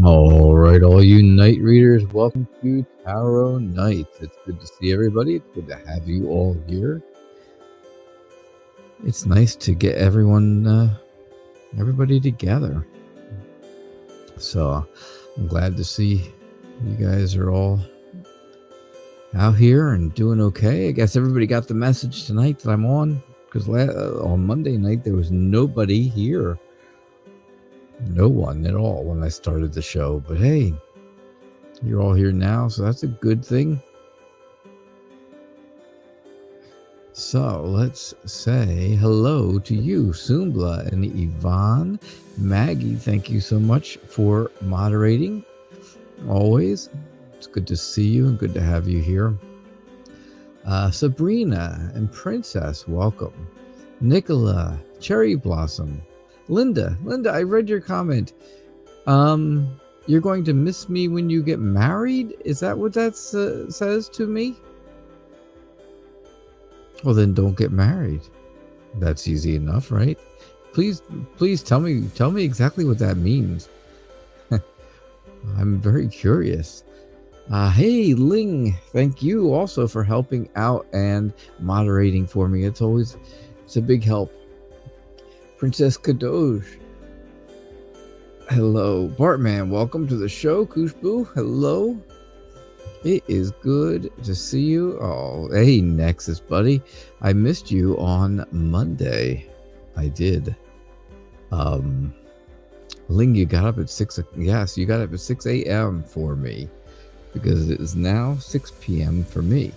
All right, all you night readers, welcome to Tarot Nights. It's good to see everybody. It's good to have you all here. It's nice to get everybody together. So I'm glad to see you guys are all out here and doing okay. I guess everybody got the message tonight that I'm on, because on Monday night there was nobody here. No one at all when I started the show, but hey, you're all here now, so that's a good thing. So let's say hello to you, Sumbla and Yvonne. Maggie, thank you so much for moderating. Always. It's good to see you and good to have you here. Sabrina and Princess, welcome. Nicola, Cherry Blossom. Linda, I read your comment. You're going to miss me when you get married? Is that what that says to me? Well, then don't get married. That's easy enough, right? Please tell me exactly what that means. I'm very curious. Hey, Ling, thank you also for helping out and moderating for me. It's a big help. Princess Kadosh. Hello. Bartman, welcome to the show. Kushbu, hello. It is good to see you. Oh, hey, Nexus, buddy. I missed you on Monday. I did. Ling, you got up at 6. Yes, you got up at 6 a.m. for me, because it is now 6 p.m. for me.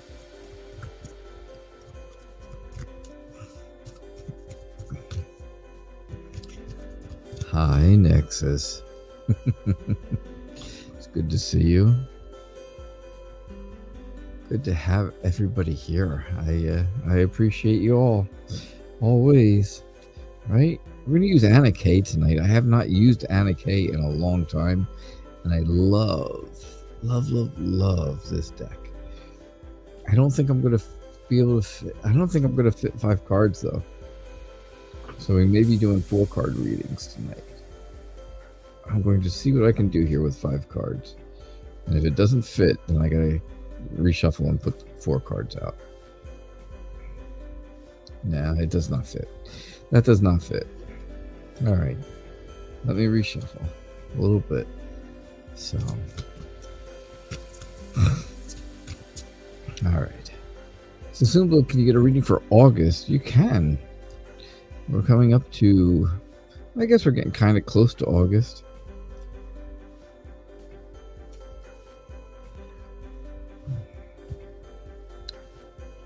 Hi, Nexus. It's good to see you. Good to have everybody here. I appreciate you all. Always. Right? We're going to use Anna.K tonight. I have not used Anna.K in a long time, and I love this deck. I don't think I'm going to be able to fit. I don't think I'm going to fit 5 cards, though. So we may be doing 4 card readings tonight. I'm going to see what I can do here with 5 cards. And if it doesn't fit, then I gotta reshuffle and put 4 cards out. Nah, it does not fit. That does not fit. Alright. Let me reshuffle a little bit. So. Alright. So, Sumbla, can you get a reading for August? You can. We're coming up to, I guess we're getting kind of close to August.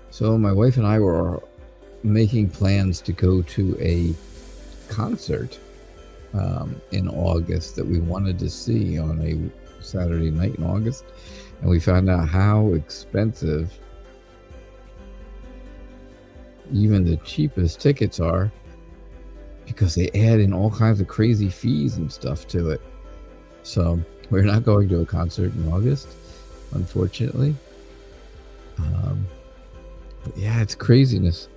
So my wife and I were making plans to go to a concert in August that we wanted to see on a Saturday night in August. And we found out how expensive even the cheapest tickets are, because they add in all kinds of crazy fees and stuff to it. So we're not going to a concert in August, unfortunately. But yeah, it's craziness.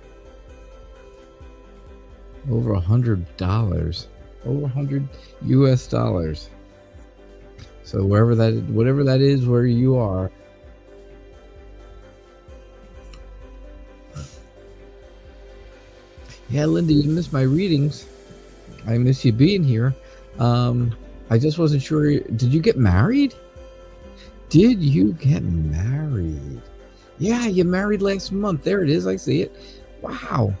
Over $100, over $100 US. So whatever that is, where you are. Yeah, Linda, you missed my readings. I miss you being here. I just wasn't sure. Did you get married? Did you get married? Yeah, you married last month. There it is. I see it. Wow.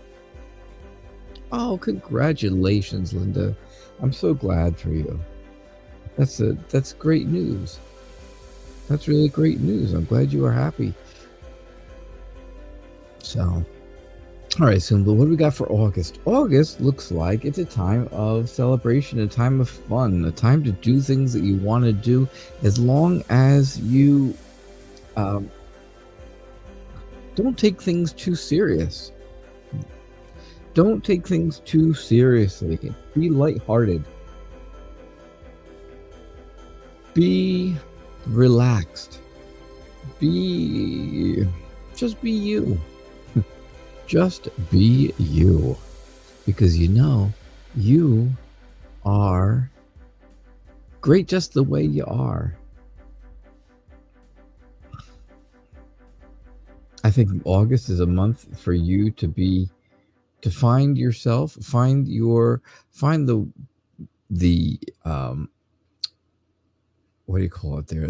Oh, congratulations, Linda. I'm so glad for you. That's great news. That's really great news. I'm glad you are happy. So. All right, Sumbla, what do we got for August? August looks like it's a time of celebration, a time of fun, a time to do things that you want to do, as long as you don't take things too serious. Don't take things too seriously. Be lighthearted. Be relaxed. Just be you. Just be you, because you know you are great just the way you are. I think August is a month for you to find yourself, find the what do you call it there?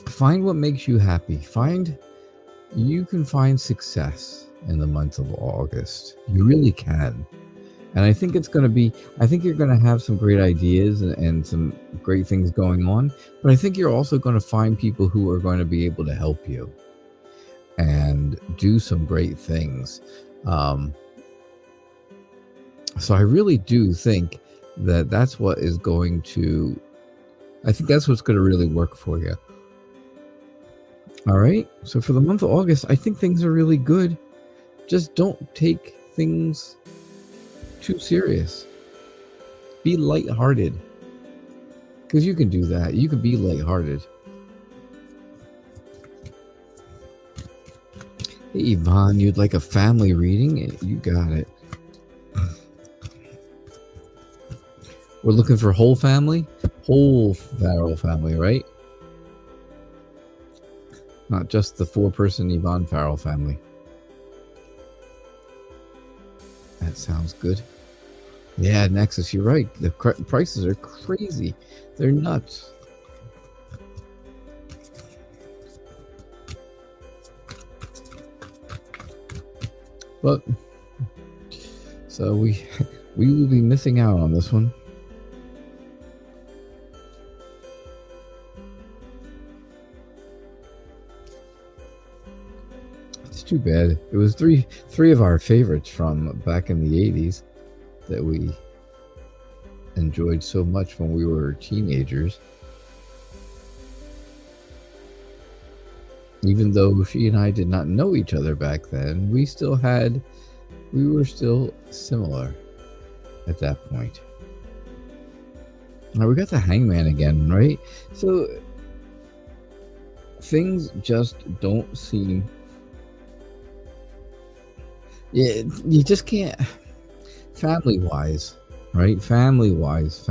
Find what makes you happy. You can find success in the month of August. You really can. And I think you're going to have some great ideas and some great things going on. But I think you're also going to find people who are going to be able to help you and do some great things. So I really do think that's what's going to really work for you. All right. So for the month of August, I think things are really good. Just don't take things too serious. Be lighthearted. Because you can do that. You can be lighthearted. Hey, Yvonne, you'd like a family reading? You got it. We're looking for whole family? Whole Farrell family, right? Not just the 4-person Yvonne Farrell family. That sounds good. Yeah, Nexus, you're right. The prices are crazy. They're nuts. But so we will be missing out on this one. It's too bad. It was three of our favorites from back in the 80s that we enjoyed so much when we were teenagers. Even though she and I did not know each other back then, we were still similar at that point. Now we got the Hangman again, right? So things just don't seem... Yeah, you just can't... Family-wise, right? Family-wise,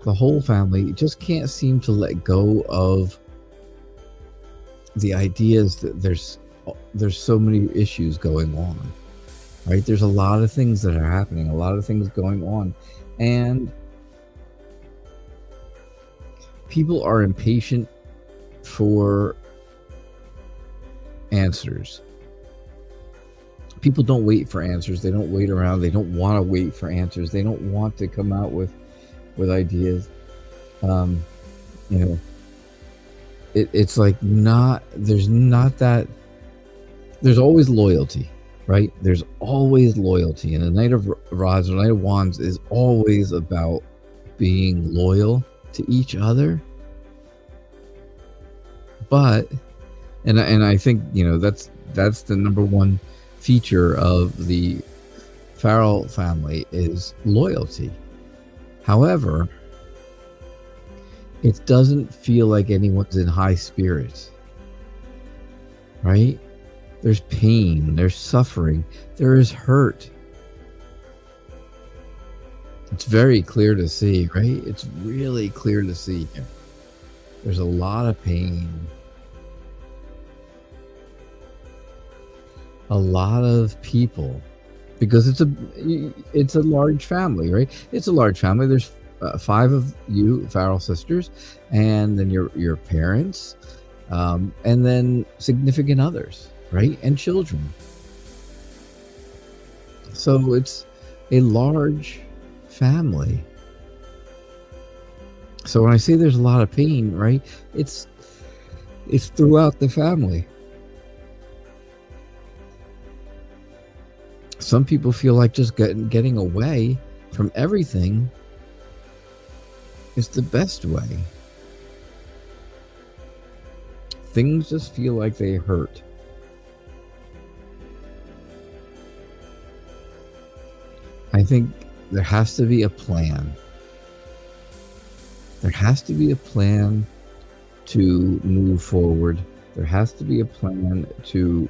the whole family just can't seem to let go of the ideas that there's so many issues going on, right? There's a lot of things that are happening, a lot of things going on, and people are impatient for answers. People don't wait for answers. They don't wait around. They don't want to wait for answers. They don't want to come out with ideas. It's like there's always loyalty, right? There's always loyalty. And the Knight of Rods or Knight of Wands is always about being loyal to each other. But, and I think, that's the number one feature of the Farrell family is loyalty. However, it doesn't feel like anyone's in high spirits, right? There's pain, there's suffering, there is hurt. It's very clear to see, right? It's really clear to see. There's a lot of pain. A lot of people, because it's a large family, right? It's a large family. There's 5 of you Farrell sisters, and then your parents, and then significant others, right? And children. So it's a large family. So when I say there's a lot of pain, right? It's throughout the family. Some people feel like just getting away from everything is the best way. Things just feel like they hurt. I think there has to be a plan. There has to be a plan to move forward. There has to be a plan to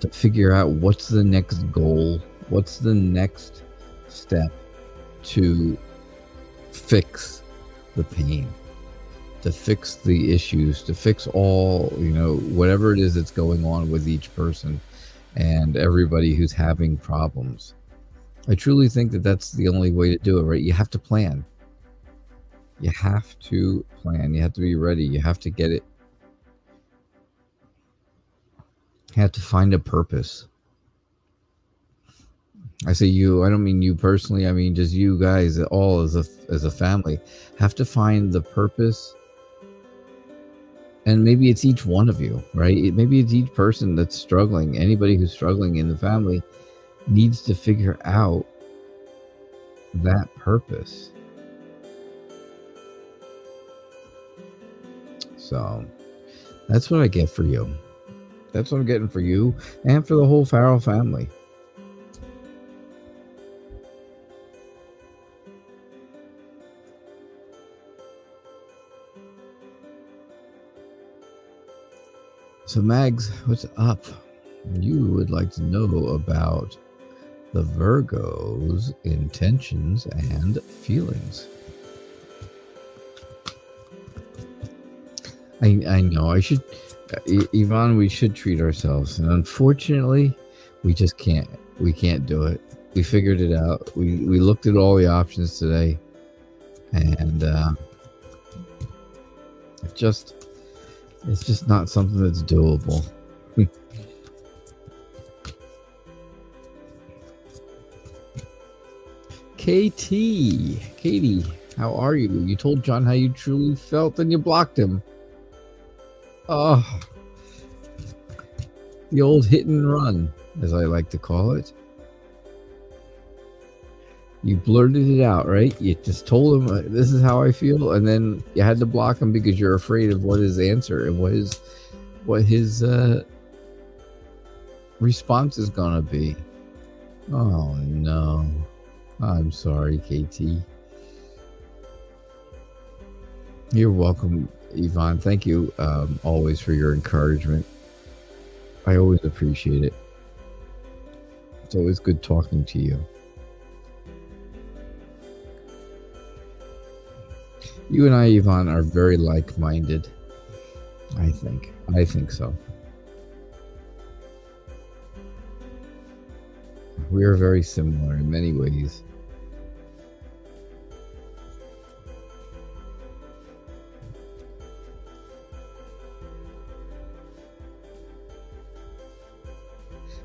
to figure out what's the next goal, what's the next step to fix the pain, to fix the issues, to fix all, whatever it is that's going on with each person and everybody who's having problems. I truly think that that's the only way to do it, right? You have to plan. You have to plan. You have to be ready. You have to get it. You have to find a purpose. I say you, I don't mean you personally. I mean just you guys all as a family have to find the purpose. And maybe it's each one of you, right? Maybe it's each person that's struggling. Anybody who's struggling in the family needs to figure out that purpose. So that's what I get for you. That's what I'm getting for you and for the whole Farrell family. So Mags, what's up? You would like to know about the Virgo's intentions and feelings. I know I should, Yvonne, we should treat ourselves. And unfortunately, we just can't. We can't do it. We figured it out. We looked at all the options today. And it's just not something that's doable. Katie, how are you? You told John how you truly felt and you blocked him. Oh, the old hit and run, as I like to call it. You blurted it out, right? You just told him, this is how I feel, and then you had to block him because you're afraid of what his answer and what his response is gonna be. Oh no, I'm sorry, KT. You're welcome, Yvonne. Thank you always for your encouragement. I always appreciate it. It's always good talking to you. You and I, Yvonne, are very like-minded. I think so. We are very similar in many ways.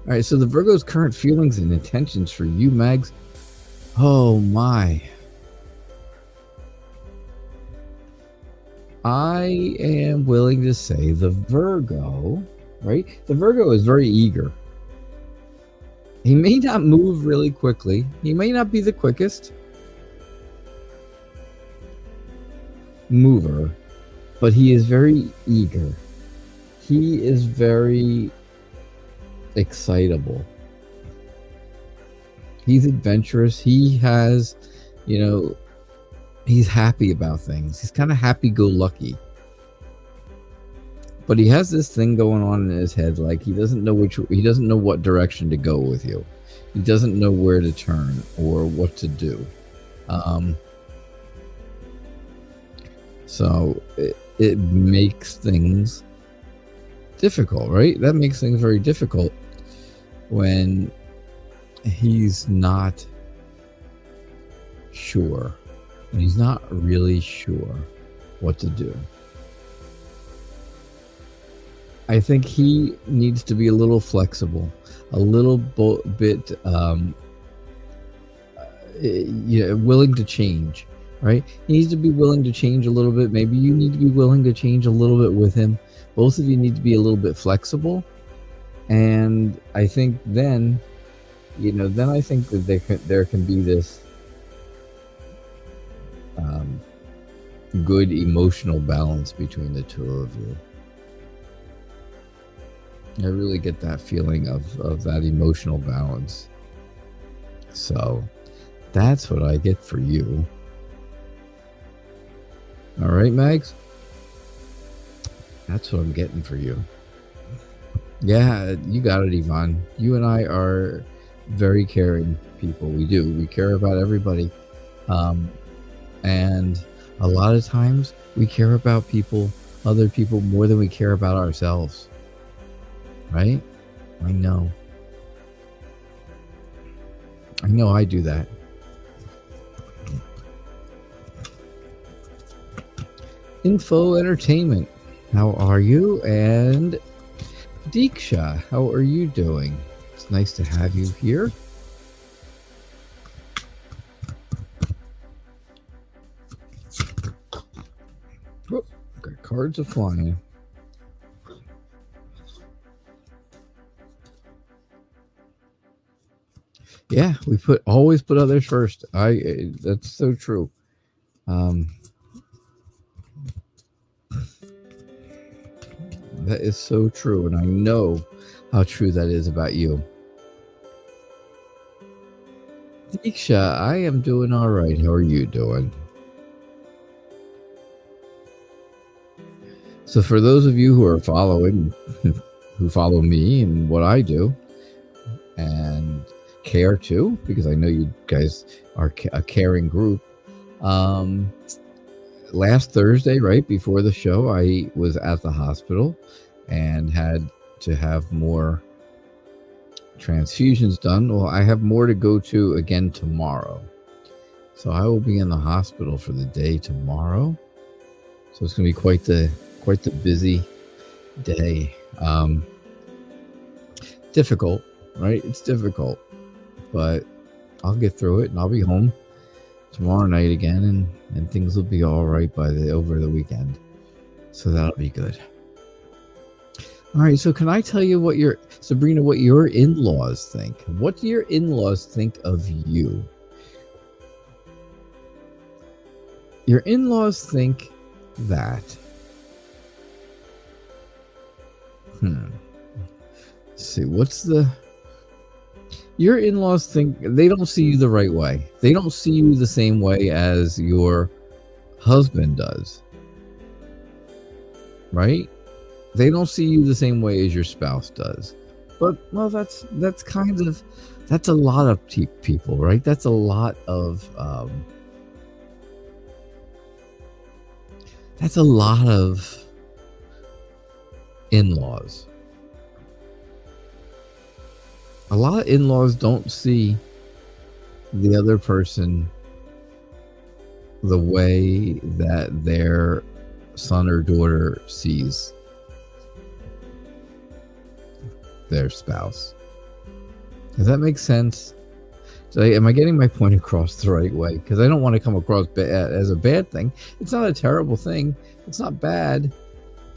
All right, so the Virgo's current feelings and intentions for you, Mags. Oh my. I am willing to say the Virgo, right? The Virgo is very eager. He may not move really quickly. He may not be the quickest mover, but he is very eager. He is very excitable. He's adventurous. He has, he's happy about things. He's kind of happy-go-lucky. But he has this thing going on in his head, like he doesn't know what direction to go with you. He doesn't know where to turn or what to do. So it makes things difficult, right? That makes things very difficult when he's not sure. And he's not really sure what to do. I think he needs to be a little flexible, a little bit willing to change, right? He needs to be willing to change a little bit. Maybe you need to be willing to change a little bit with him. Both of you need to be a little bit flexible. And I think then I think that there can be this good emotional balance between the two of you. I really get that feeling of that emotional balance. So that's what I get for you. All right, Mags? That's what I'm getting for you. Yeah, you got it, Yvonne. You and I are very caring people. We do. We care about everybody. And a lot of times we care about other people, more than we care about ourselves. Right? I know. I do that. Info Entertainment, how are you? And Deeksha, how are you doing? It's nice to have you here. Oh, got cards are flying. Yeah, we always put others first. That's so true. That is so true, and I know how true that is about you. Deeksha, I am doing all right. How are you doing? So for those of you who are following, who follow me and what I do, and care too, because I know you guys are a caring group. Last Thursday, right before the show, I was at the hospital and had to have more transfusions done. Well, I have more to go to again tomorrow. So I will be in the hospital for the day tomorrow. So it's going to be quite the busy day. Difficult, right? It's difficult, but I'll get through it, and I'll be home tomorrow night again, and things will be all right over the weekend. So that'll be good. All right. So can I tell you what your in-laws think? What do your in-laws think of you? Your in-laws think that. Let's see. Your in-laws think they don't see you the right way. They don't see you the same way as your husband does. Right? They don't see you the same way as your spouse does. But, well, that's a lot of people, right? That's a lot of in-laws. A lot of in-laws don't see the other person the way that their son or daughter sees their spouse. Does that make sense? So am I getting my point across the right way? Because I don't want to come across as a bad thing. It's not a terrible thing. It's not bad.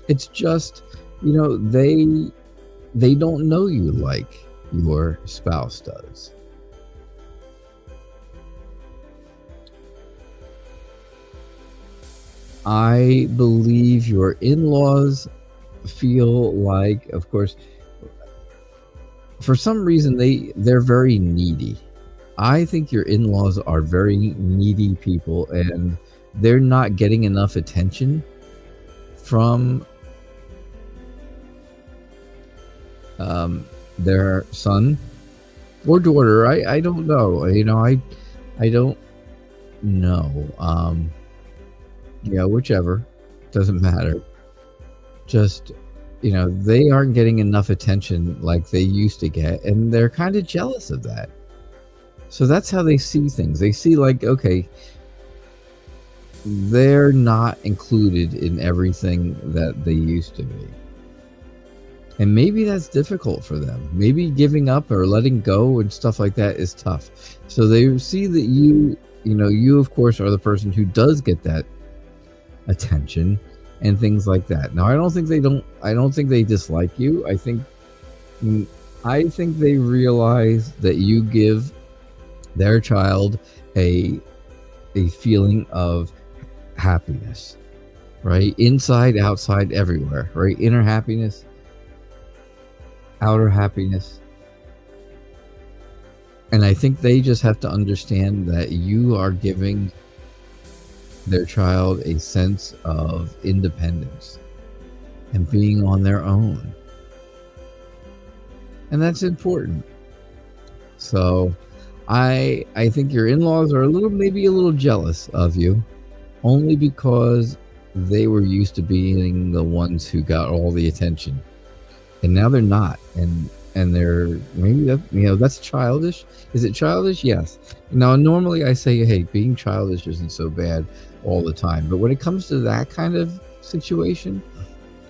It's just, they don't know you like your spouse does. I believe your in-laws feel like, of course, for some reason they're very needy. I think your in-laws are very needy people, and they're not getting enough attention from their son or daughter. I don't know. I don't know. Whichever. Doesn't matter. Just, they aren't getting enough attention like they used to get, and they're kind of jealous of that. So that's how they see things. They see like, okay, they're not included in everything that they used to be. And maybe that's difficult for them. Maybe giving up or letting go and stuff like that is tough. So they see that you of course are the person who does get that attention and things like that. Now, I don't think they dislike you. I think they realize that you give their child a feeling of happiness, right? Inside, outside, everywhere, right? Inner happiness, outer happiness. And I think they just have to understand that you are giving their child a sense of independence and being on their own. and that's important. So I think your in-laws are maybe a little jealous of you, only because they were used to being the ones who got all the attention, and now they're not, and they're, maybe that, that's childish. Is it childish? Yes. Now, normally I say, hey, being childish isn't so bad all the time, but when it comes to that kind of situation,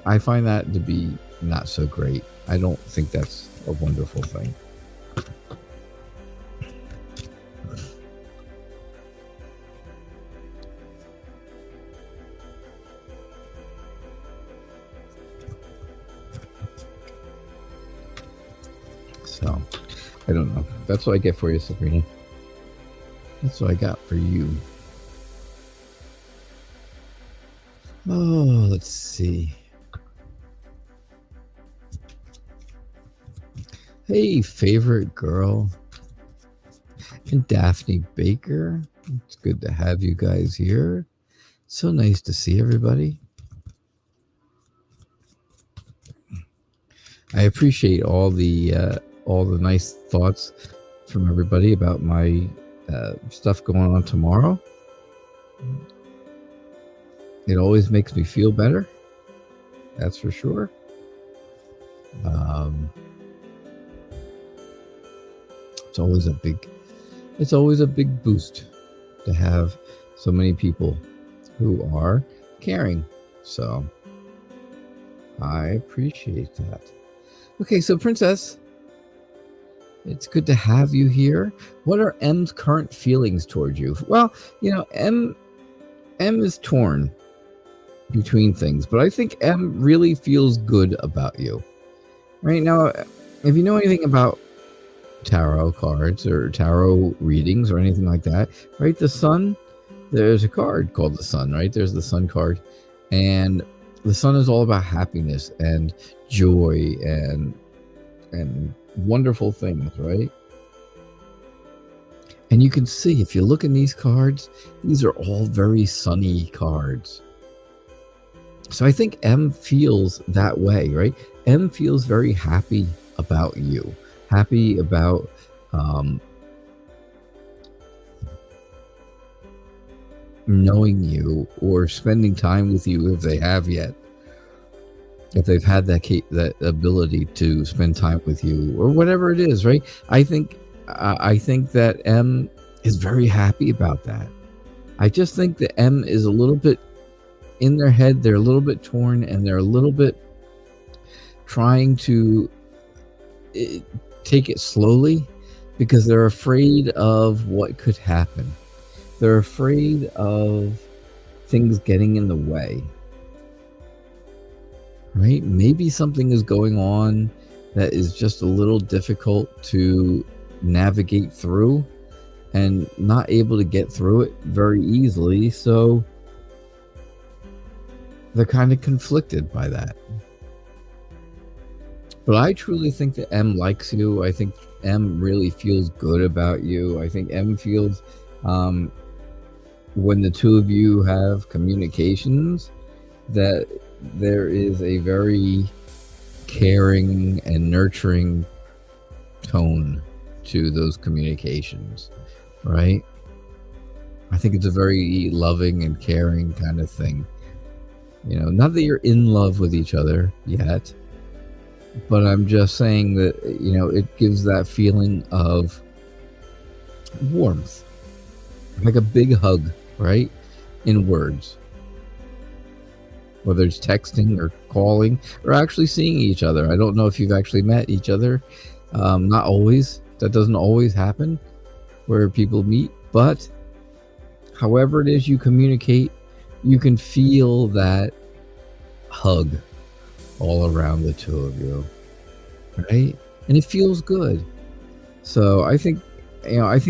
I find that to be not so great. I don't think that's a wonderful thing. So, I don't know. That's what I get for you, Sabrina. That's what I got for you. Oh, let's see. Hey, favorite girl. And Daphne Baker. It's good to have you guys here. So nice to see everybody. I appreciate all the nice thoughts from everybody about my stuff going on tomorrow. It always makes me feel better. That's for sure. It's always a big boost to have so many people who are caring. So I appreciate that. Okay, so Princess, it's good to have you here. What are M's current feelings towards you? Well, M is torn between things, but I think M really feels good about you. Right now, if you know anything about tarot cards or tarot readings or anything like that, right? The sun, there's a card called the sun, right? There's the sun card, and the sun is all about happiness and joy and wonderful things, right? And you can see, if you look in these cards, these are all very sunny cards. So I think M feels that way, right? M feels very happy about you, happy about knowing you or spending time with you, if they have yet. If they've had that ability to spend time with you or whatever it is, right? I think that M is very happy about that. I just think that M is a little bit in their head. They're a little bit torn, and they're a little bit trying to take it slowly because they're afraid of what could happen. They're afraid of things getting in the way. Right? Maybe something is going on that is just a little difficult to navigate through and not able to get through it very easily. So they're kind of conflicted by that. But I truly think that M likes you. I think M really feels good about you. I think M feels when the two of you have communications that there is a very caring and nurturing tone to those communications, right? I think it's a very loving and caring kind of thing. Not that you're in love with each other yet, but I'm just saying that, it gives that feeling of warmth, like a big hug, right? In words. Whether it's texting or calling or actually seeing each other. I don't know if you've actually met each other. Not always. That doesn't always happen where people meet. But however it is you communicate, you can feel that hug all around the two of you. Right? And it feels good. So I think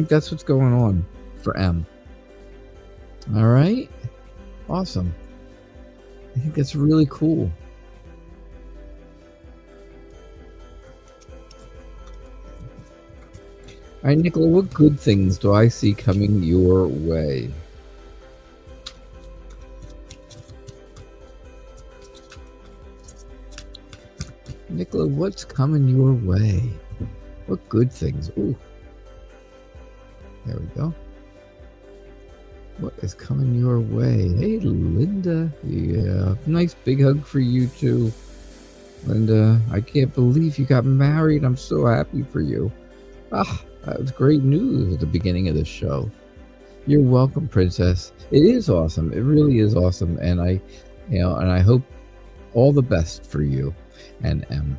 that's what's going on for M. All right? Awesome. I think that's really cool. All right, Nicola, what good things do I see coming your way? Nicola, what's coming your way? What good things? Ooh. There we go. What is coming your way? Hey, Linda. Yeah, nice big hug for you too. Linda, I can't believe you got married. I'm so happy for you. Ah, that was great news at the beginning of the show. You're welcome, Princess. It is awesome. It really is awesome. And I hope all the best for you and Em.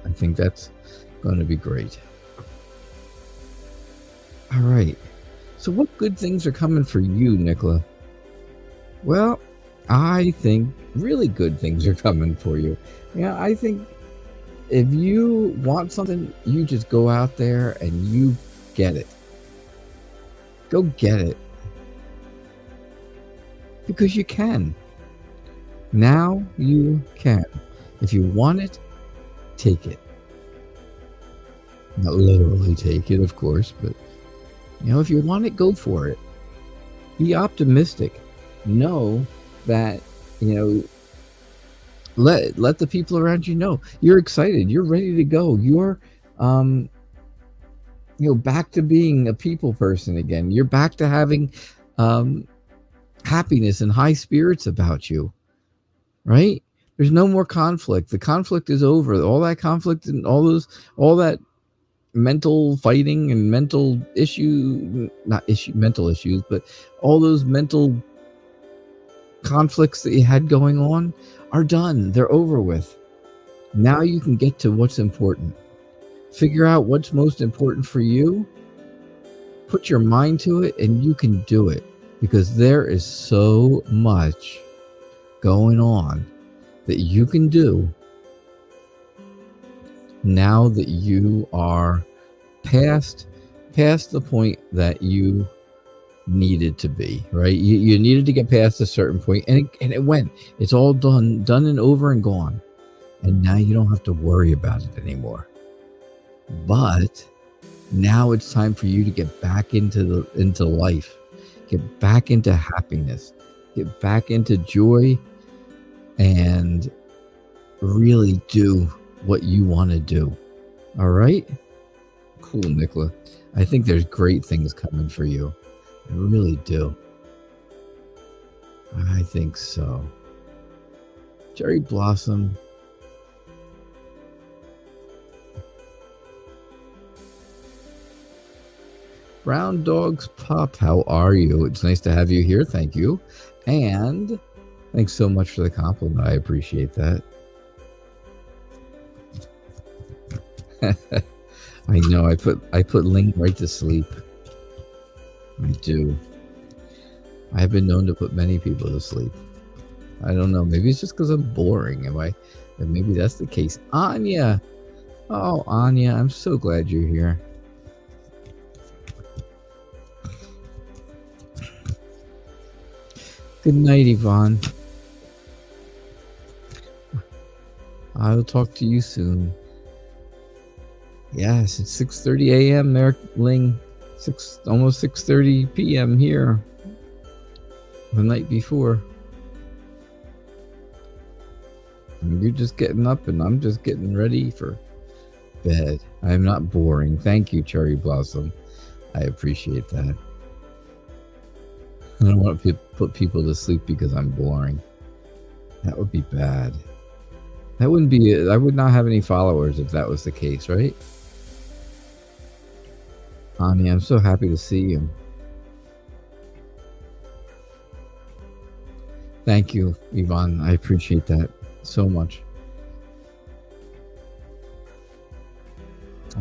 I think that's going to be great. All right. So what good things are coming for you, Nicola? Well, I think really good things are coming for you. Yeah, I think if you want something, you just go out there and you get it. Go get it. Because you can. Now you can. If you want it, take it. Not literally take it, of course, but if you want it, go for it. Be optimistic. Know that, let the people around you know you're excited. You're ready to go. You're, back to being a people person again. You're back to having happiness and high spirits about you, right? There's no more conflict. The conflict is over. All that conflict and all that mental fighting and mental mental issues, but all those mental conflicts that you had going on are done. They're over with. Now you can get to what's important. Figure out what's most important for you. Put your mind to it and you can do it, because there is so much going on that you can do now that you are past the point that you needed to be, right? You needed to get past a certain point, and it went. It's all done and over and gone. And now you don't have to worry about it anymore. But now it's time for you to get back into life, get back into happiness, get back into joy, and really do what you want to do. All right? Cool, Nicola. I think there's great things coming for you. I really do. I think so. Cherry Blossom. Brown Dogs Pup, how are you? It's nice to have you here. Thank you. And thanks so much for the compliment. I appreciate that. I know I put Ling right to sleep. I do. I have been known to put many people to sleep. I don't know. Maybe it's just because I'm boring. Maybe that's the case. Anya. Oh, Anya, I'm so glad you're here. Good night, Yvonne. I'll talk to you soon. Yes, it's 6:30 a.m. there, Ling. Almost 6:30 p.m. here. The night before. And you're just getting up and I'm just getting ready for bed. I'm not boring. Thank you, Cherry Blossom. I appreciate that. I don't want to put people to sleep because I'm boring. That would be bad. I would not have any followers if that was the case, right? Anya, I'm so happy to see you. Thank you, Yvonne. I appreciate that so much.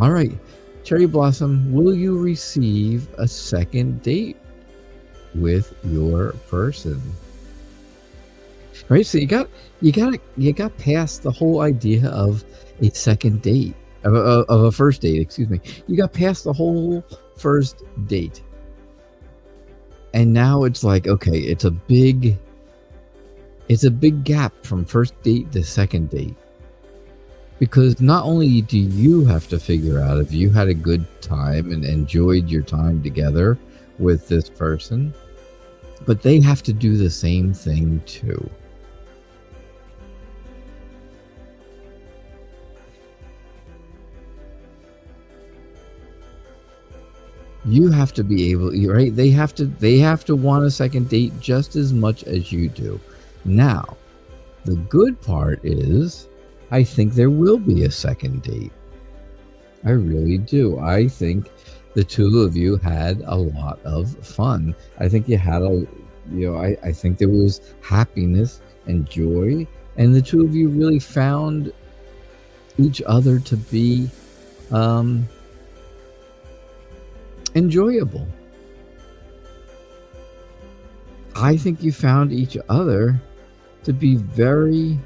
All right, Cherry Blossom, will you receive a second date with your person? Right, so you got past the whole idea of a second date, of a first date, excuse me. You got past the whole first date, and now it's like, okay, it's a big gap from first date to second date, because not only do you have to figure out if you had a good time and enjoyed your time together with this person, but they have to do the same thing too. You have to be able, right? They have to want a second date just as much as you do. Now, the good part is, I think there will be a second date. I really do. I think the two of you had a lot of fun. I think you had I think there was happiness and joy, and the two of you really found each other to be enjoyable. I think you found each other to be very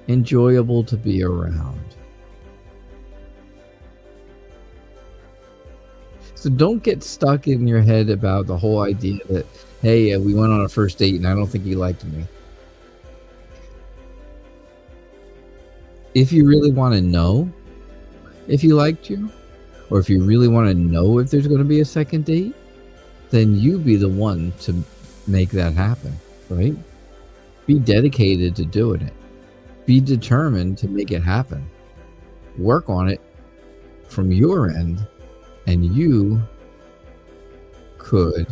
enjoyable to be around. So don't get stuck in your head about the whole idea that, hey, we went on a first date and I don't think he liked me. If you really want to know if he liked you, or if you really want to know if there's going to be a second date, then you be the one to make that happen, right? Be dedicated to doing it. Be determined to make it happen. Work on it from your end, and you could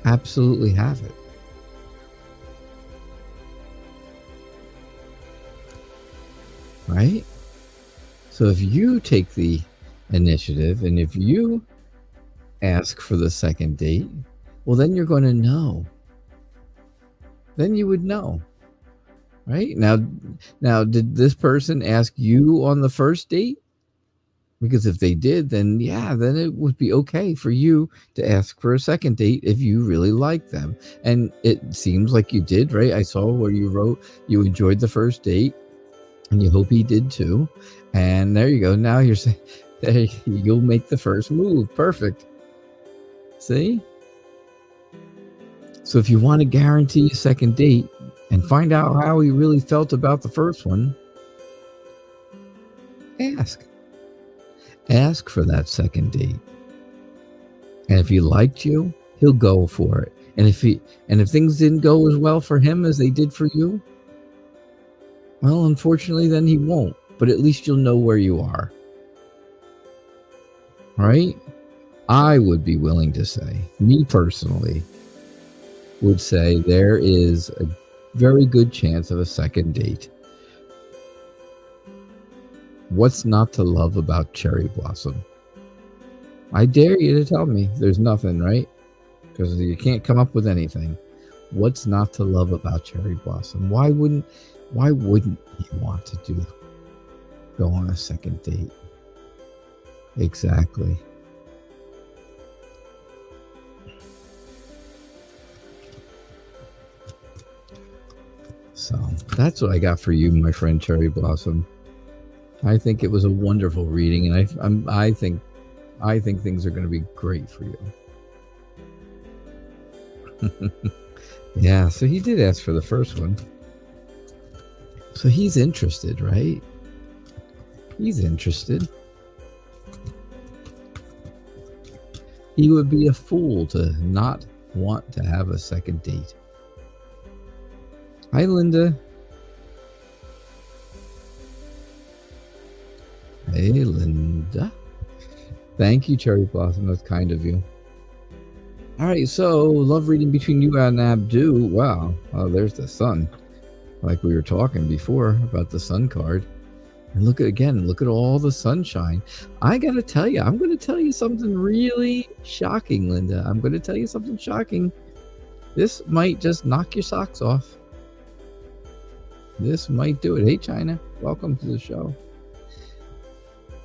absolutely have it. Right? So if you take the initiative and if you ask for the second date, well, then you're going to know. Then you would know. Right? Now, did this person ask you on the first date? Because if they did, then then it would be okay for you to ask for a second date if you really like them. And it seems like you did, right? I saw where you wrote you enjoyed the first date and you hope he did too. And there you go. Now you're saying, hey, you'll make the first move. Perfect. See? So if you want to guarantee a second date and find out how he really felt about the first one, ask. Ask for that second date. And if he liked you, he'll go for it. And if things didn't go as well for him as they did for you, well, unfortunately, then he won't. But at least you'll know where you are. Right? I would be willing to say, me personally, would say there is a very good chance of a second date. What's not to love about Cherry Blossom? I dare you to tell me. There's nothing, right? Because you can't come up with anything. What's not to love about Cherry Blossom? Why wouldn't you want to go on a second date? Exactly. So that's what I got for you, my friend Cherry Blossom. I think it was a wonderful reading, and I think things are going to be great for you. Yeah, so he did ask for the first one. So he's interested, right? He's interested. He would be a fool to not want to have a second date. Hi, Linda. Hey, Linda. Thank you, Cherry Blossom. That's kind of you. All right, so love reading between you and Abdu. Wow. Oh, there's the sun. Like we were talking before about the sun card. And look at all the sunshine. I got to tell you, I'm going to tell you something really shocking, Linda. I'm going to tell you something shocking. This might just knock your socks off. This might do it. Hey, China. Welcome to the show.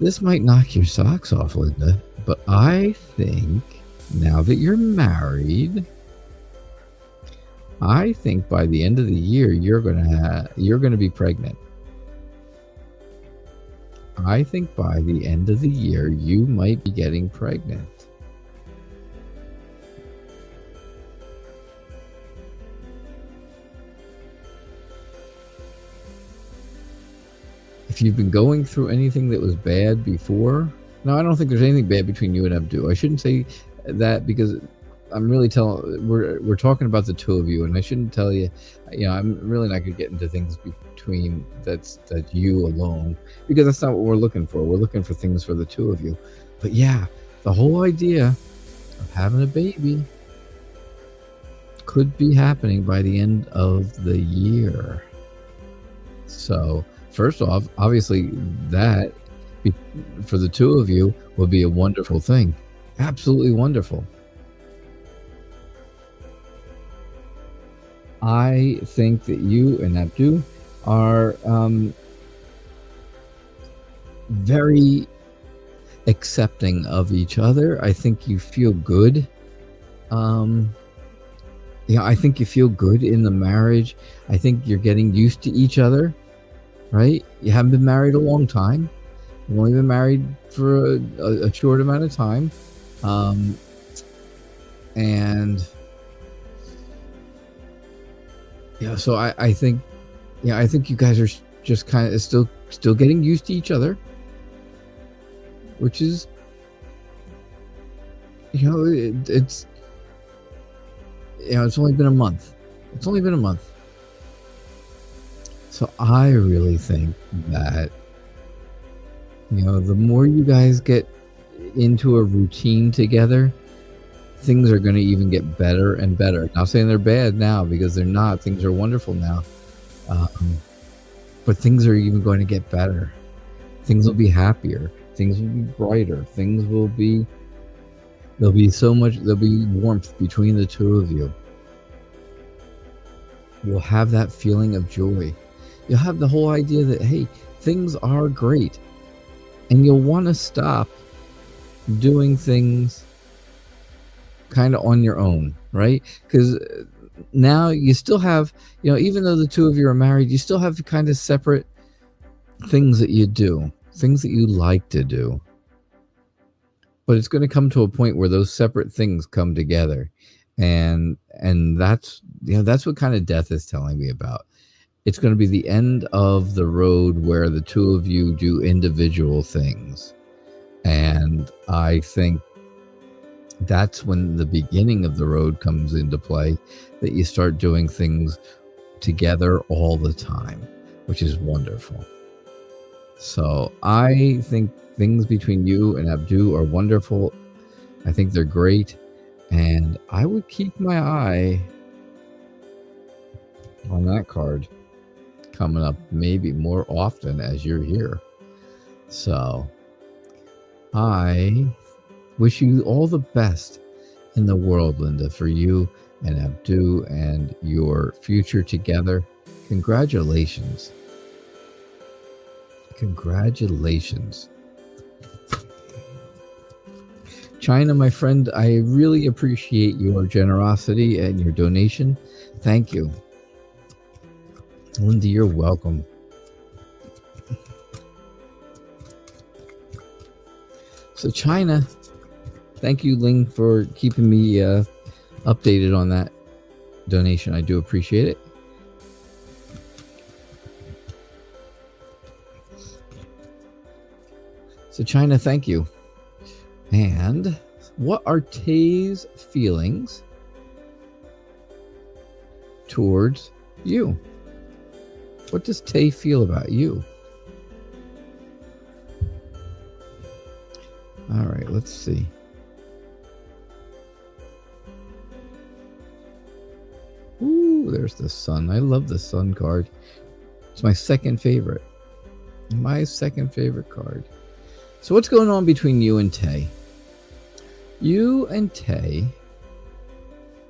This might knock your socks off, Linda, but I think now that you're married, I think by the end of the year you're gonna be pregnant. I think by the end of the year you might be getting pregnant. If you've been going through anything that was bad before, no, I don't think there's anything bad between you and Abdu. I shouldn't say that because I'm really we're talking about the two of you, and I shouldn't tell you, I'm really not going to get into things between that's you alone, because that's not what we're looking for. We're looking for things for the two of you. But yeah, the whole idea of having a baby could be happening by the end of the year. So first off, obviously that for the two of you will be a wonderful thing. Absolutely wonderful. I think that you and Abdu are very accepting of each other. I think you feel good. I think you feel good in the marriage. I think you're getting used to each other, right? You haven't been married a long time. You've only been married for a short amount of time. And so I think you guys are just kind of still getting used to each other, which is, it's only been a month. It's only been a month. So I really think that, the more you guys get into a routine together, things are going to even get better and better. Not saying they're bad now, because they're not. Things are wonderful now. But things are even going to get better. Things will be happier. Things will be brighter. There'll be warmth between the two of you. You'll have that feeling of joy. You'll have the whole idea that, hey, things are great. And you'll want to stop doing things kind of on your own, right? Because now you still have, even though the two of you are married, you still have kind of separate things that you do, things that you like to do. But it's going to come to a point where those separate things come together. And that's what kind of death is telling me about. It's going to be the end of the road where the two of you do individual things. And I think that's when the beginning of the road comes into play, that you start doing things together all the time, which is wonderful. So I think things between you and Abdu are wonderful. I think they're great. And I would keep my eye on that card coming up maybe more often as you're here. So I wish you all the best in the world, Linda, for you and Abdu and your future together. Congratulations. Congratulations. China, my friend, I really appreciate your generosity and your donation. Thank you. Linda, you're welcome. So China, thank you, Ling, for keeping me updated on that donation. I do appreciate it. So China, thank you. And what are Tay's feelings towards you? What does Tay feel about you? All right, let's see. Ooh, there's the sun. I love the sun card. It's my second favorite. My second favorite card. So what's going on between you and Tay? You and Tay.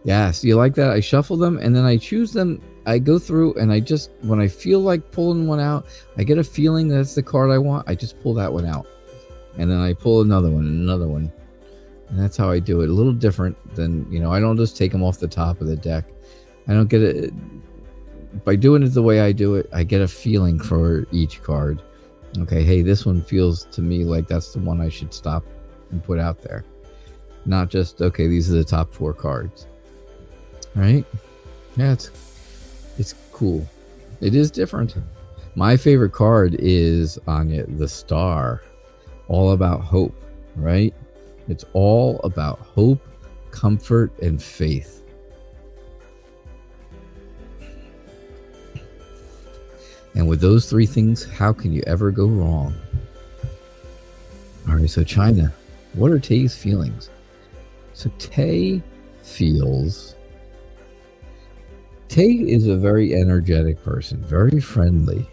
Yes, you like that? I shuffle them and then I choose them. I go through and when I feel like pulling one out, I get a feeling that's the card I want. I just pull that one out. And then I pull another one and another one. And that's how I do it. A little different than, I don't just take them off the top of the deck. I don't get it. By doing it the way I do it, I get a feeling for each card. Okay, hey, this one feels to me like that's the one I should stop and put out there. Not just, okay, these are the top 4 cards. Right? Yeah, it's cool. It is different. My favorite card is, Anya, the Star. All about hope, right? It's all about hope, comfort, and faith. And with those 3 things, how can you ever go wrong? All right, so China, What are Tay's feelings? So Tay is a very energetic person, very friendly,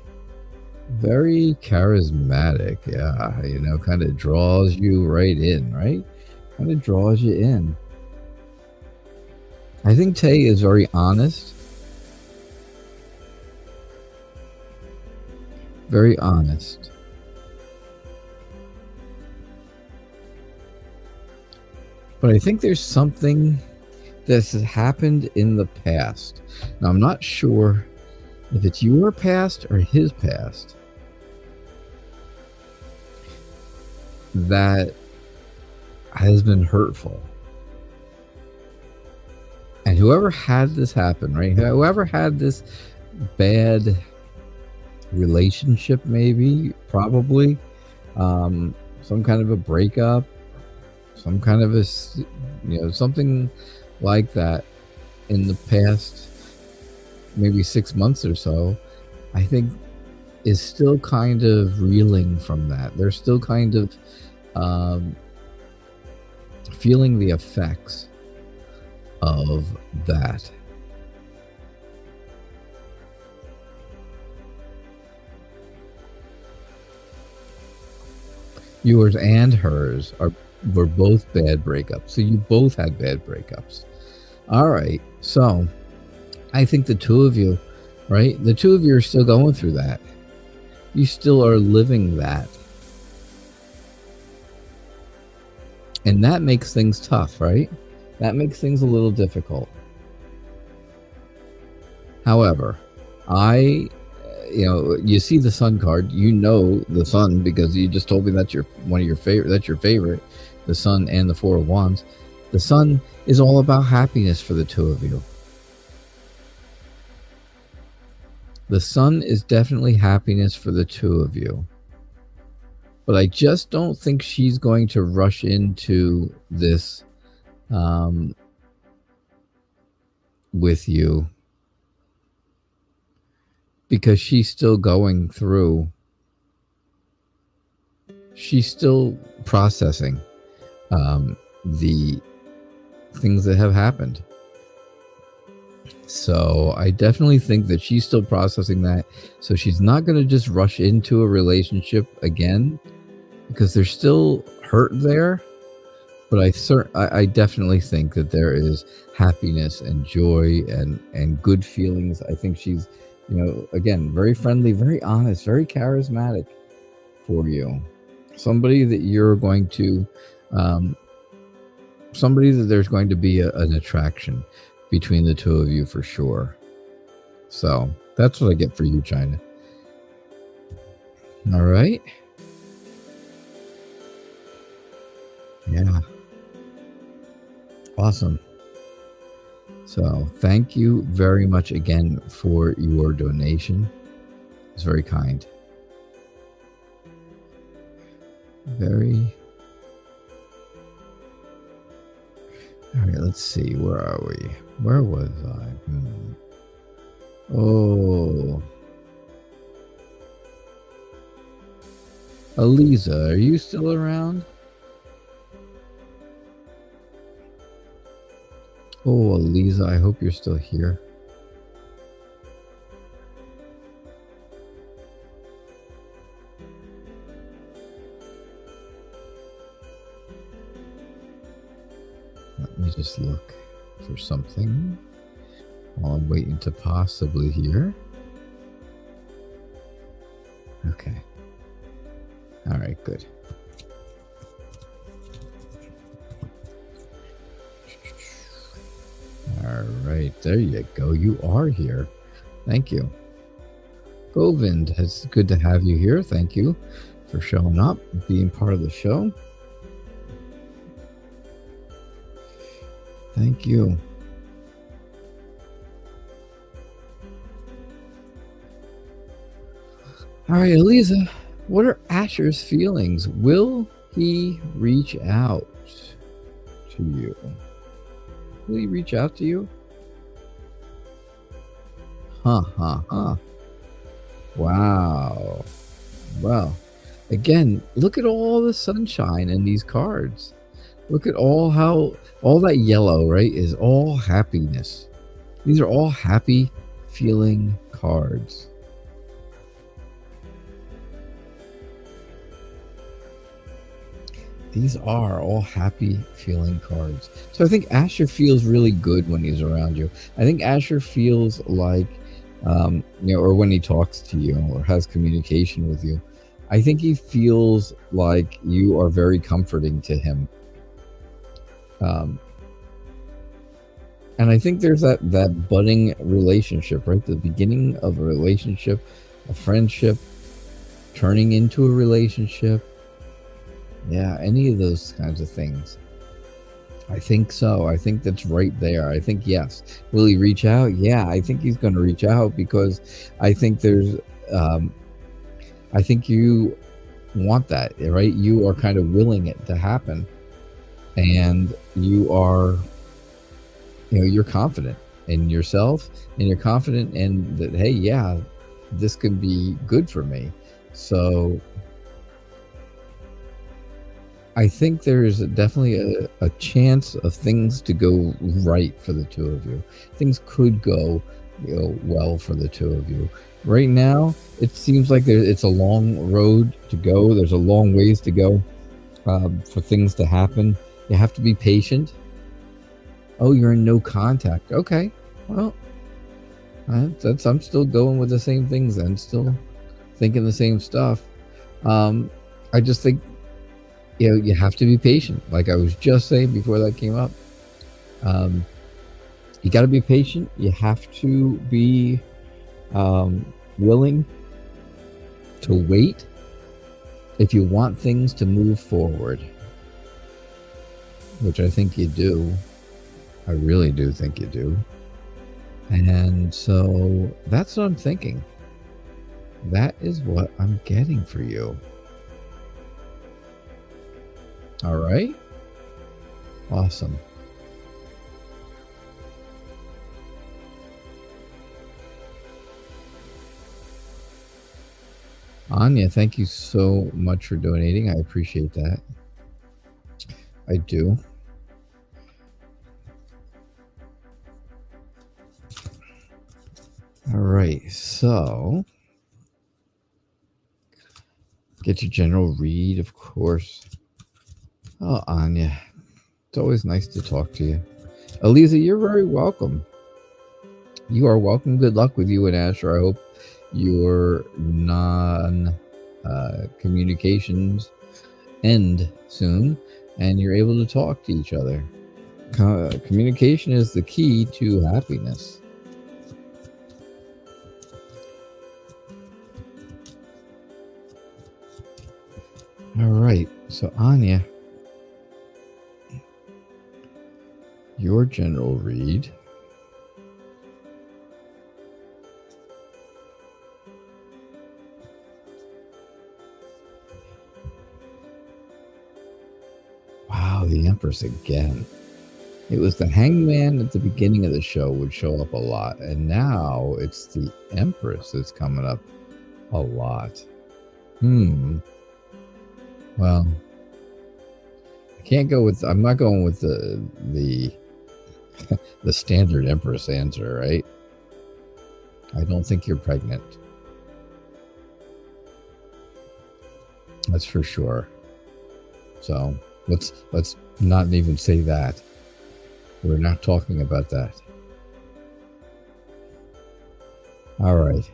very charismatic. Yeah, you know, kind of draws you right in, right? Kind of draws you in. I think Tay is very honest. Very honest. But I think there's something that has happened in the past. Now, I'm not sure if it's your past or his past that has been hurtful. And whoever had this happen, right? Whoever had this bad relationship, maybe, probably, some kind of a breakup, some kind of a, you know, something like that in the past, maybe 6 months or so, I think is still kind of reeling from that. They're still kind of feeling the effects of that. Yours and hers were both bad breakups. So you both had bad breakups. All right. So I think the two of you, right? The two of you are still going through that. You still are living that. And that makes things tough, right? That makes things a little difficult. However, you know, you see the sun card, you know the sun because you just told me that's one of your favorite, that's your favorite, the sun and the Four of Wands. The sun is all about happiness for the two of you. The sun is definitely happiness for the two of you. But I just don't think she's going to rush into this with you, because she's still going through, she's still processing the things that have happened. So I definitely think that she's still processing that. So she's not going to just rush into a relationship again, because there's still hurt there. But I definitely think that there is happiness and joy and good feelings. I think she's, you know, again, very friendly, very honest, very charismatic for you. Somebody that you're going to, somebody that there's going to be an attraction between the two of you for sure. So that's what I get for you, China. All right. Yeah. Awesome. So thank you very much again for your donation. It's very kind. Very. All right, let's see. Where are we? Where was I? Oh. Aliza, are you still around? Oh, Aliza, I hope you're still here. Let me just look for something while I'm waiting to possibly hear. Okay. All right, good. All right, there you go. You are here. Thank you. Govind, it's good to have you here. Thank you for showing up, being part of the show. Thank you. All right, Eliza, what are Asher's feelings? Will he reach out to you? Will he reach out to you? Huh. Wow. Well, Again, look at all the sunshine in these cards. Look at all that yellow, right, is all happiness. These are all happy feeling cards. These are all happy feeling cards. So I think Asher feels really good when he's around you. I think Asher feels like, or when he talks to you or has communication with you, I think he feels like you are very comforting to him. And I think there's that budding relationship, right? The beginning of a relationship, a friendship, turning into a relationship. Yeah, any of those kinds of things. I think so. I think that's right there. I think, yes. Will he reach out? Yeah, I think he's going to reach out because I think there's, I think you want that, right? You are kind of willing it to happen. And you are, you're confident in yourself and you're confident in that, hey, yeah, this could be good for me. So I think there's definitely a chance of things to go right for the two of you. Things could go, well for the two of you. Right now, it seems like it's a long road to go. There's a long ways to go for things to happen. You have to be patient. Oh, you're in no contact. Okay, well, I'm still going with the same things then. Still thinking the same stuff. I just think, you have to be patient. Like I was just saying before that came up. You got to be patient. You have to be willing to wait if you want things to move forward, which I think you do. I really do think you do. And so that's what I'm thinking. That is what I'm getting for you. All right. Awesome. Anya, thank you so much for donating. I appreciate that. I do. All right, so get your general read, of course. Oh, Anya, it's always nice to talk to you. Eliza, you're very welcome. You are welcome. Good luck with you and Asher. I hope your communications end soon and you're able to talk to each other. Communication is the key to happiness. All right, so Anya, your general read. Wow, the Empress again. It was the Hangman at the beginning of the show would show up a lot, and now it's the Empress that's coming up a lot. Well, I can't go with. I'm not going with the the standard Empress answer, right? I don't think you're pregnant. That's for sure. So let's not even say that. We're not talking about that. All right.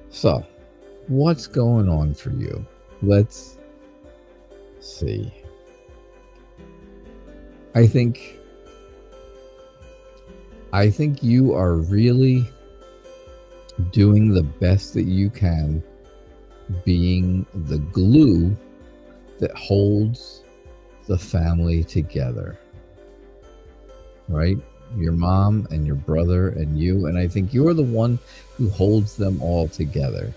So, what's going on for you? Let's see. I think you are really doing the best that you can, being the glue that holds the family together, right? Your mom and your brother and you, and I think you're the one who holds them all together.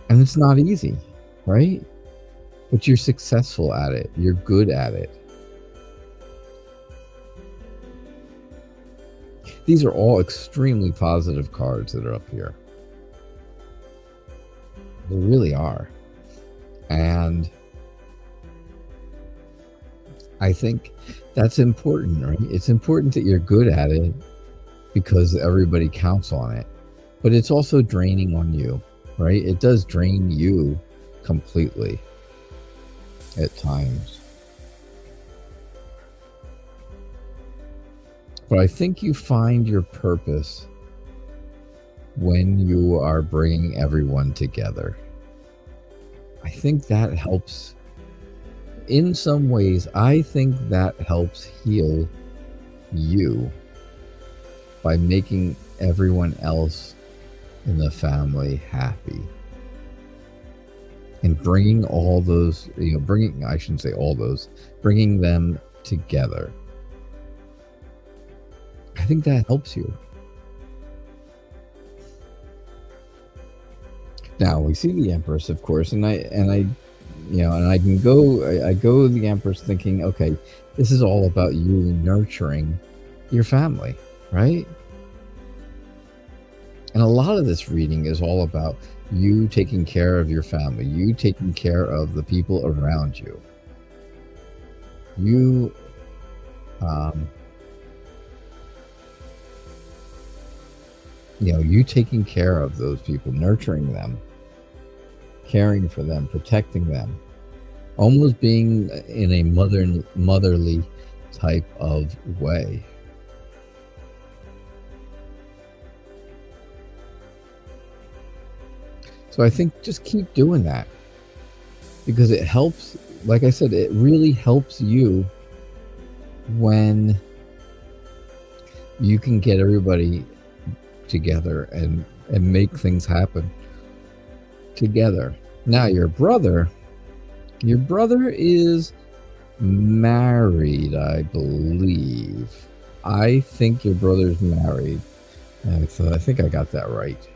And it's not easy, right? But you're successful at it. You're good at it. These are all extremely positive cards that are up here. They really are. And I think that's important, right? It's important that you're good at it because everybody counts on it. But it's also draining on you, right? It does drain you completely at times. But I think you find your purpose when you are bringing everyone together. I think that helps. In some ways, I think that helps heal you by making everyone else in the family happy. And bringing all those, I shouldn't say all those, bringing them together. I think that helps you. Now we see the Empress, of course, and I can go the Empress thinking, okay, this is all about you nurturing your family, right? And a lot of this reading is all about you taking care of your family, you taking care of the people around you. You taking care of those people, nurturing them, caring for them, protecting them, almost being in a motherly type of way. So I think just keep doing that because it helps. Like I said, it really helps you when you can get everybody together and make things happen together. Now your brother is married, I believe. I think your brother's married. So I think I got that right.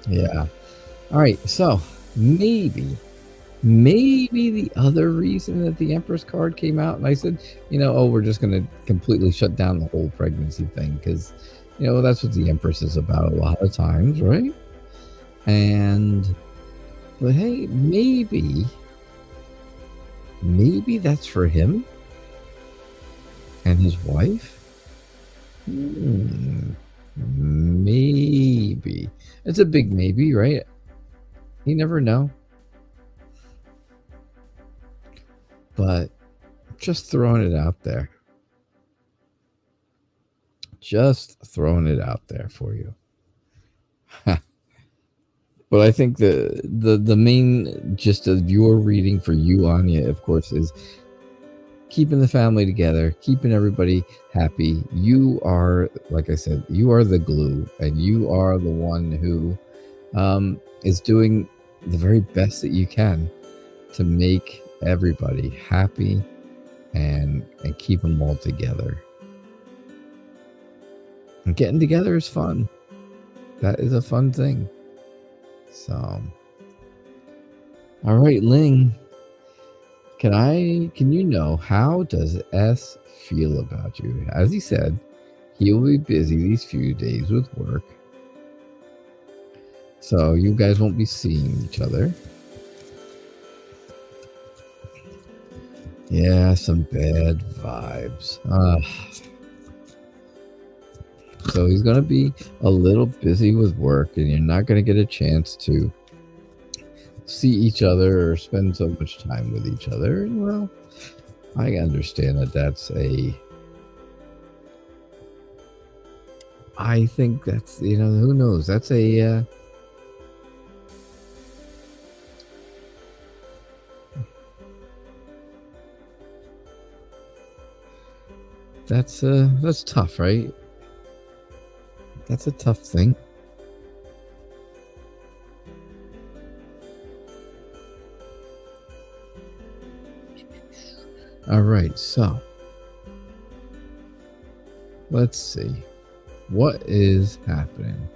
Yeah. All right. So maybe the other reason that the Empress card came out, and I said, we're just going to completely shut down the whole pregnancy thing because, that's what the Empress is about a lot of times, right? But hey, maybe that's for him and his wife. Maybe. It's a big maybe, right? You never know. But just throwing it out there. Just throwing it out there for you. But I think the main gist of your reading for you, Anya, of course, is keeping the family together, keeping everybody happy. You are, like I said, you are the glue, and you are the one who is doing the very best that you can to make everybody happy and keep them all together. And getting together is fun. That is a fun thing. So, all right, Ling, can you know, how does S feel about you? As he said, he will be busy these few days with work, so you guys won't be seeing each other. Yeah, some bad vibes. So he's going to be a little busy with work, and you're not going to get a chance to see each other or spend so much time with each other. And well, I understand that's I think that's, who knows? That's that's tough, right? That's a tough thing. All right, so let's see. What is happening?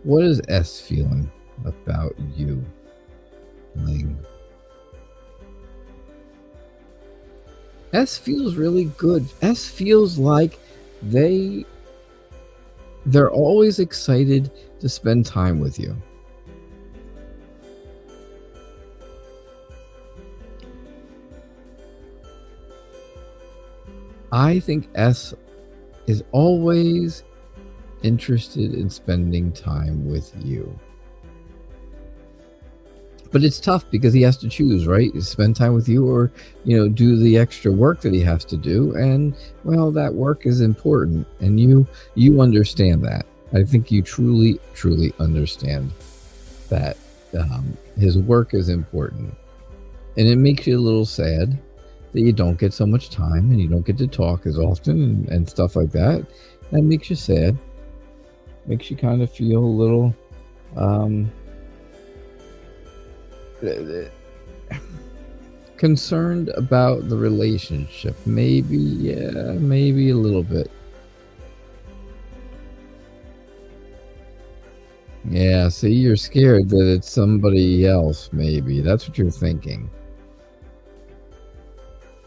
What is S feeling about you, Ling? S feels really good. S feels like they're always excited to spend time with you. I think S is always interested in spending time with you. But it's tough because he has to choose, right? Spend time with you or, do the extra work that he has to do. And, well, that work is important. And you understand that. I think you truly, truly understand that his work is important. And it makes you a little sad that you don't get so much time and you don't get to talk as often and stuff like that. That makes you sad. Makes you kind of feel a little concerned about the relationship. Maybe a little bit. Yeah, see, you're scared that it's somebody else, maybe. That's what you're thinking.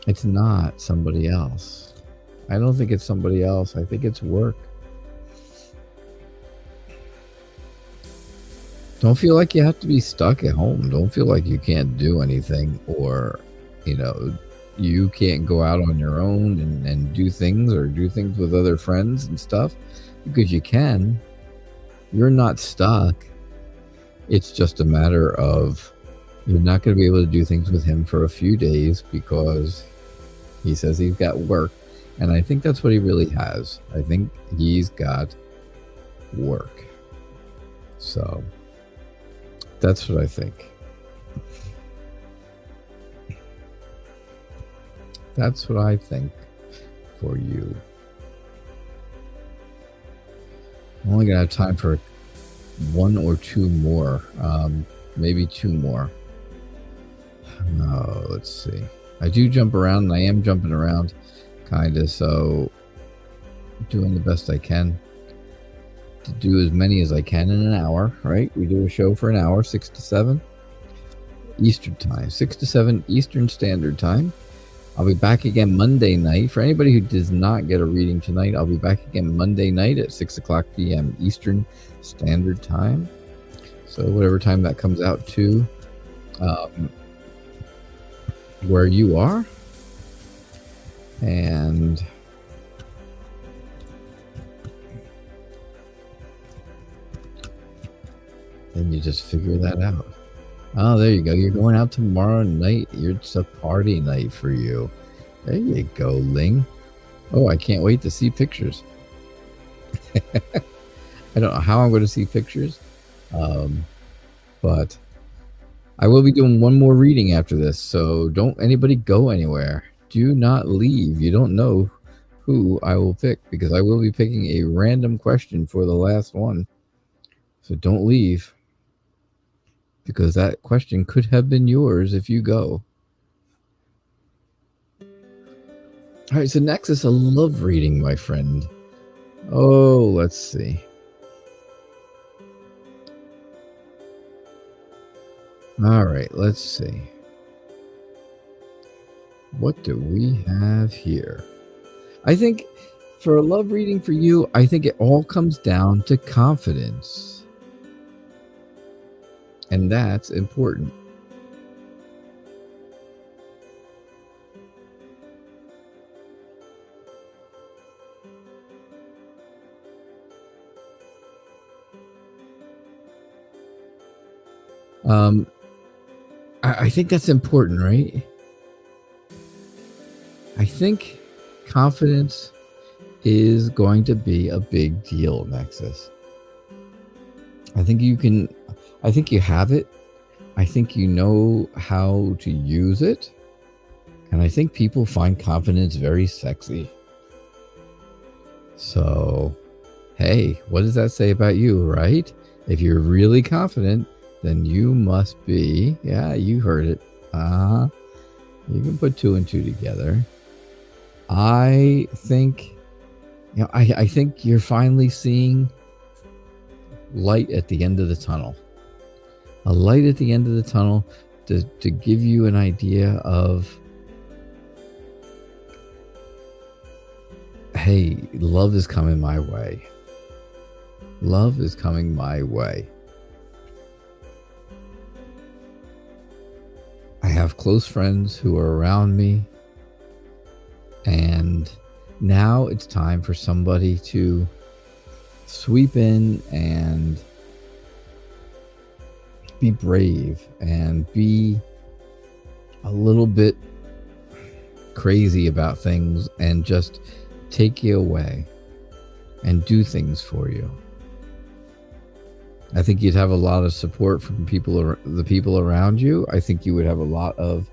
It's not somebody else. I don't think it's somebody else. I think it's work. Don't feel like you have to be stuck at home. Don't feel like you can't do anything or, you can't go out on your own and do things or do things with other friends and stuff, because you can. You're not stuck. It's just a matter of you're not going to be able to do things with him for a few days because he says he's got work. And I think that's what he really has. I think he's got work. So that's what I think. That's what I think for you. I'm only going to have time for one or two more. Maybe two more. No, let's see. I do jump around, and I am jumping around, kind of, so doing the best I can to do as many as I can in an hour, right? We do a show for an hour, 6 to 7 Eastern time, 6 to 7 Eastern Standard Time. I'll be back again Monday night. For anybody who does not get a reading tonight, I'll be back again Monday night at 6 o'clock p.m. Eastern Standard Time. So whatever time that comes out to where you are. And then you just figure that out. Oh, there you go. You're going out tomorrow night. It's a party night for you. There you go, Ling. Oh, I can't wait to see pictures. I don't know how I'm going to see pictures. But I will be doing one more reading after this. So don't anybody go anywhere. Do not leave. You don't know who I will pick, because I will be picking a random question for the last one. So don't leave, because that question could have been yours if you go. All right, so next is a love reading, my friend. Oh, let's see. All right, let's see. What do we have here? I think for a love reading for you, I think it all comes down to confidence. And that's important. I think that's important, right? I think confidence is going to be a big deal, Nexus. I think you have it. I think you know how to use it. And I think people find confidence very sexy. So, hey, what does that say about you, right? If you're really confident, then you must be, yeah, you heard it. You can put two and two together. I think, I think you're finally seeing light at the end of the tunnel. A light at the end of the tunnel to give you an idea of hey, love is coming my way. Love is coming my way. I have close friends who are around me, and now it's time for somebody to sweep in and be brave and be a little bit crazy about things and just take you away and do things for you. I think you'd have a lot of support from the people around you. I think you would have a lot of,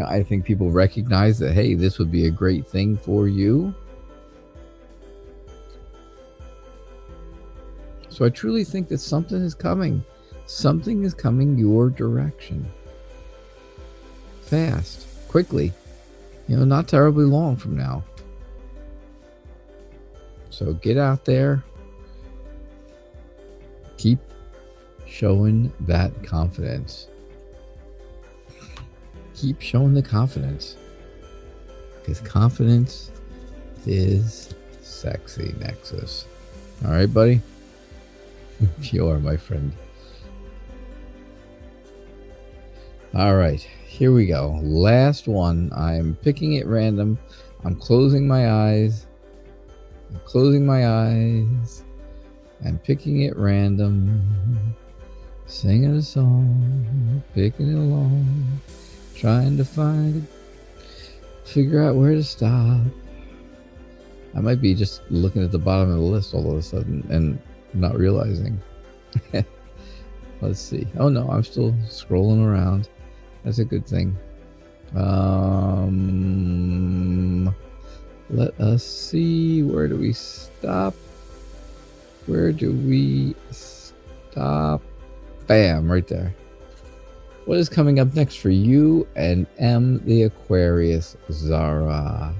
I think people recognize that, hey, this would be a great thing for you. So I truly think that something is coming. Something is coming your direction. Fast, quickly, not terribly long from now. So get out there. Keep showing that confidence. Keep showing the confidence. Because confidence is sexy, Nexus. All right, buddy? You are my friend. All right, here we go. Last one. I'm picking at random. I'm closing my eyes. I'm closing my eyes. I'm picking at random. Singing a song. Picking it along. Trying to figure out where to stop. I might be just looking at the bottom of the list all of a sudden and not realizing. Let's see. Oh no, I'm still scrolling around. That's a good thing. Let us see. Where do we stop? Where do we stop? Bam, right there. What is coming up next for you and M the Aquarius, Zara?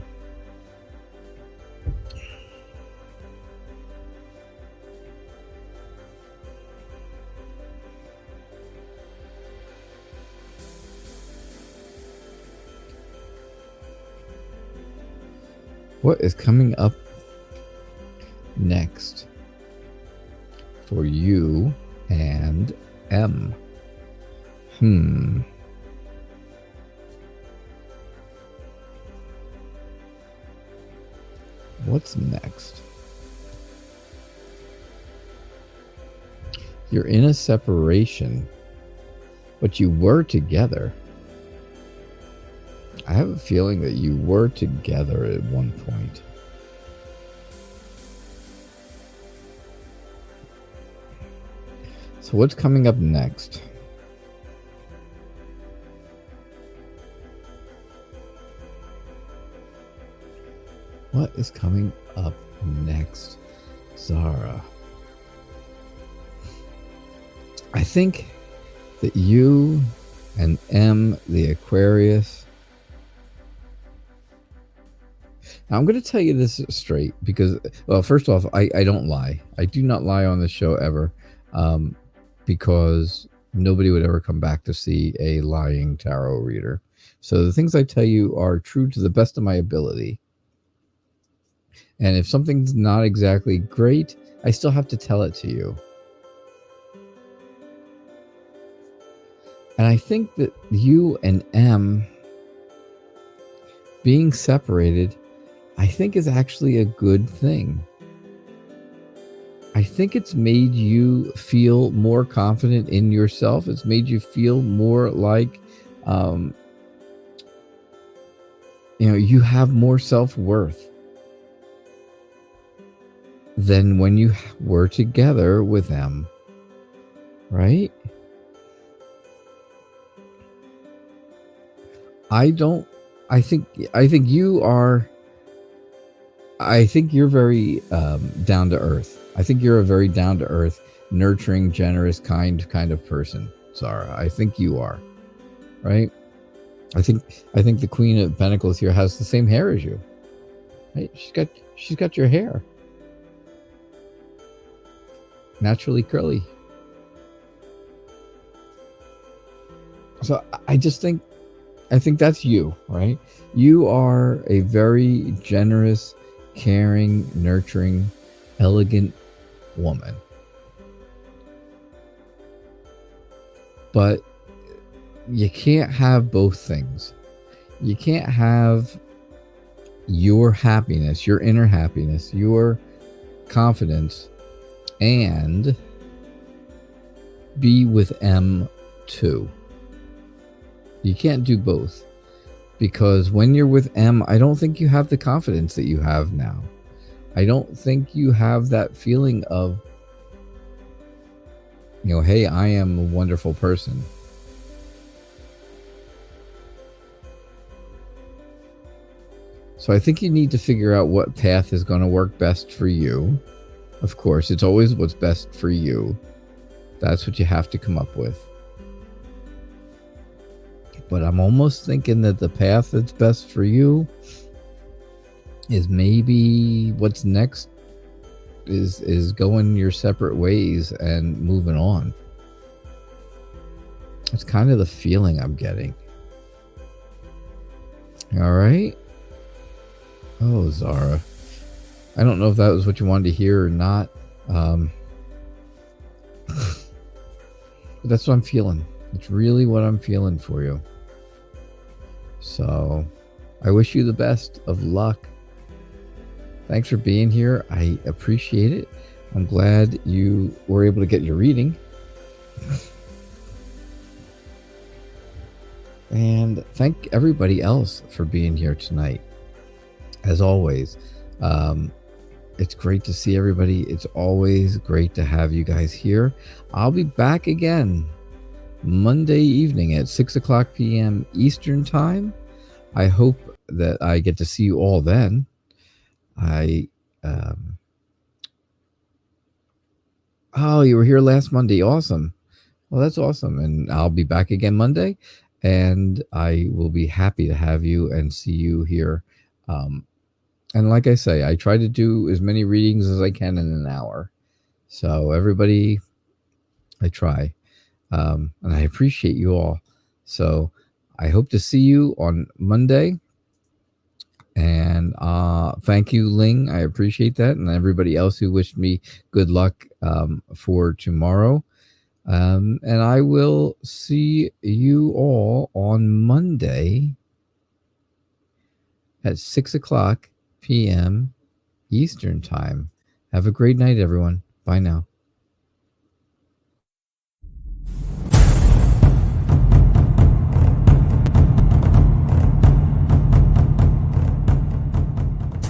What is coming up next for you and M? What's next? You're in a separation, but you were together. I have a feeling that you were together at one point. So what's coming up next? What is coming up next, Zara? I think that you and M, the Aquarius. Now, I'm going to tell you this straight because, well, first off, I don't lie. I do not lie on this show ever because nobody would ever come back to see a lying tarot reader. So the things I tell you are true to the best of my ability. And if something's not exactly great, I still have to tell it to you. And I think that you and M being separated, I think is actually a good thing. I think it's made you feel more confident in yourself. It's made you feel more like, you have more self-worth than when you were together with them, right? I think you're very down to earth. I think you're a very down to earth, nurturing, generous, kind of person, Zara. I think you are, right? I think the Queen of Pentacles here has the same hair as you, right? She's got your hair, naturally curly. So I think that's you, right? You are a very generous, caring, nurturing, elegant woman. But you can't have both things. You can't have your happiness, your inner happiness, your confidence, and be with M too. You can't do both, because when you're with M, I don't think you have the confidence that you have now. I don't think you have that feeling of, hey, I am a wonderful person. So I think you need to figure out what path is going to work best for you. Of course, it's always what's best for you. That's what you have to come up with. But I'm almost thinking that the path that's best for you is maybe what's next is going your separate ways and moving on. It's kind of the feeling I'm getting. All right. Oh, Zara. I don't know if that was what you wanted to hear or not. But that's what I'm feeling. It's really what I'm feeling for you. So I wish you the best of luck. Thanks for being here. I appreciate it. I'm glad you were able to get your reading. And thank everybody else for being here tonight. As always, it's great to see everybody. It's always great to have you guys here. I'll be back again Monday evening at 6:00 p.m. Eastern Time. I hope that I get to see you all then. Oh, you were here last Monday. Awesome. Well, that's awesome. And I'll be back again Monday, and I will be happy to have you and see you here. And like I say, I try to do as many readings as I can in an hour. So everybody, I try. And I appreciate you all. So I hope to see you on Monday. And thank you, Ling. I appreciate that. And everybody else who wished me good luck for tomorrow. And I will see you all on Monday at 6:00 p.m. Eastern Time. Have a great night, everyone. Bye now.